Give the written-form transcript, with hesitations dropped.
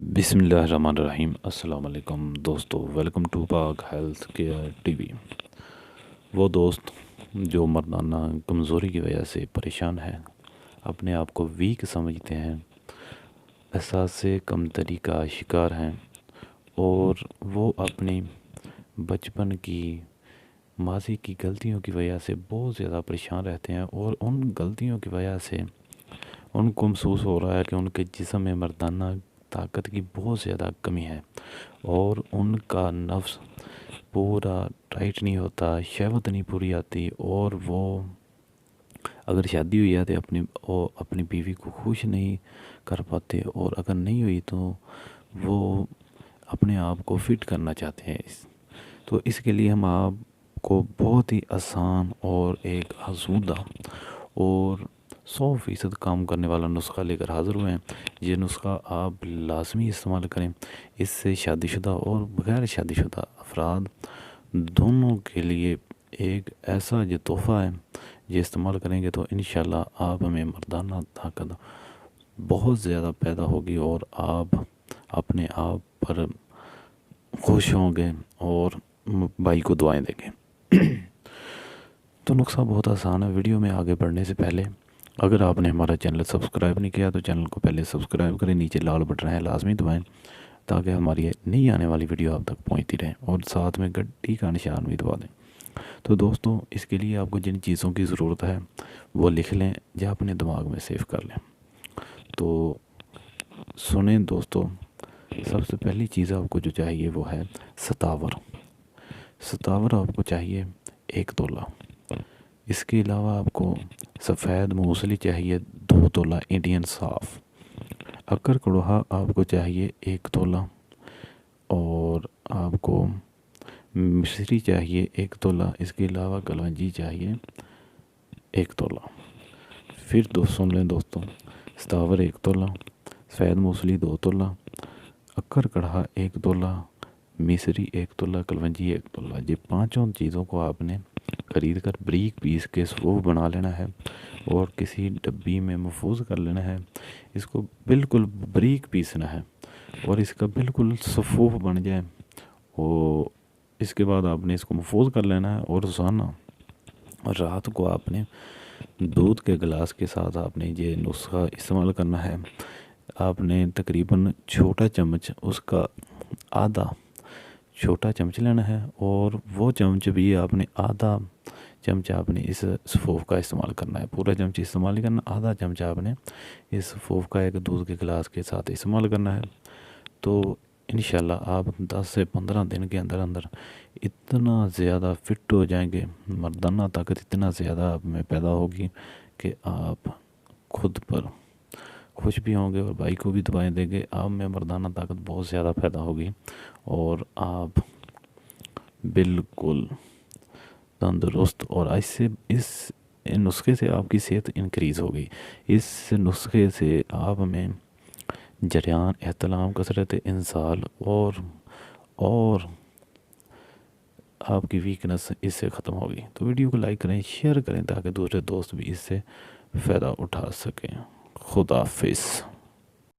बिस्मिल्लाहिर्रहमानिर्रहीम। अस्सलाम वालेकुम दोस्तों, वेलकम टू पाक हेल्थ केयर टीवी। वो दोस्त जो मर्दाना कमज़ोरी की वजह से परेशान है, अपने आप को वीक समझते हैं, एहसास कमतरी का शिकार हैं और वो अपनी बचपन की माजी की गलतियों की वजह से बहुत ज़्यादा परेशान रहते हैं और उन गलतियों की वजह से उनको महसूस हो रहा है कि उनके जिस्म में मर्दाना ताकत की बहुत ज़्यादा कमी है और उनका नफ्स पूरा टाइट नहीं होता, शहवत नहीं पूरी आती और वो अगर शादी हुई है तो अपनी बीवी को खुश नहीं कर पाते और अगर नहीं हुई तो वो अपने आप को फिट करना चाहते हैं। तो इसके लिए हम आपको बहुत ही आसान और एक आसूदा और 100% काम करने वाला नुस्खा लेकर हाज़िर हुए हैं। ये नुस्खा आप लाजमी इस्तेमाल करें। इससे शादीशुदा और बग़ैर शादीशुदा अफराद दोनों के लिए एक ऐसा ये तोहफ़ा है, ये इस्तेमाल करेंगे तो इंशाल्लाह आप में मर्दाना ताकत बहुत ज़्यादा पैदा होगी और आप अपने आप पर खुश होंगे और भाई को दुआएं देंगे। तो नुस्खा बहुत आसान है। वीडियो में आगे बढ़ने से पहले अगर आपने हमारा चैनल सब्सक्राइब नहीं किया तो चैनल को पहले सब्सक्राइब करें, नीचे लाल बटन है लाजमी दबाएं ताकि हमारी नई आने वाली वीडियो आप तक पहुंचती रहे और साथ में घंटी का निशान भी दबा दें। तो दोस्तों, इसके लिए आपको जिन चीज़ों की ज़रूरत है वो लिख लें या अपने दिमाग में सेव कर लें। तो सुनें दोस्तों, सबसे पहली चीज़ आपको जो चाहिए वो है सतावर। सतावर आपको चाहिए 1 तोला। इसके अलावा आपको सफ़ेद मूंगफली चाहिए 2 तोला इंडियन साफ़। अक्कर कड़ोहा आपको चाहिए 1 तोला और आपको मिश्री चाहिए 1 तोला। इसके अलावा कलौंजी चाहिए 1 तोला। फिर सुन लें दोस्तों, सतावर 1 तोला, सफ़ेद मूंगफली 2 तोला, अक्कर कड़हा 1 तोला, मिश्री 1 तोला, कलौंजी 1 तोला। ये पाँचों चीज़ों को आपने ख़रीद कर बारीक पीस के सूप बना लेना है और किसी डब्बी में महफूज कर लेना है। इसको बिल्कुल बारीक पीसना है और इसका बिल्कुल सफ़ूफ बन जाए और इसके बाद आपने इसको महफूज कर लेना है। और रोज़ाना और रात को आपने दूध के गिलास के साथ आपने ये नुस्खा इस्तेमाल करना है। आपने तकरीबन छोटा चम्मच, उसका आधा छोटा चमच लेना है और वो चमच भी आपने आधा चमचा आपने इस सफ़ूफ का इस्तेमाल करना है। पूरा चमच इस्तेमाल नहीं करना, आधा चमचा आपने इस सफ़ूफ का एक दूध के गिलास के साथ इस्तेमाल करना है। तो इंशाल्लाह आप 10 से 15 दिन के अंदर अंदर इतना ज़्यादा फिट हो जाएंगे, मर्दाना ताकत इतना ज़्यादा आप में पैदा होगी कि आप खुद पर खुश भी होंगे और भाई को भी दुआएं देंगे। आप में मर्दाना ताकत बहुत ज़्यादा पैदा होगी और आप बिल्कुल तंदुरुस्त और इससे इस नुस्खे से आपकी सेहत इंक्रीज़ होगी। इस नुस्खे से आप में जरियान, एहतलाम, कसरत इंसाल और आपकी वीकनेस इससे ख़त्म होगी। तो वीडियो को लाइक करें, शेयर करें ताकि दूसरे दोस्त भी इससे फ़ायदा उठा सकें। खुदा हाफिज़।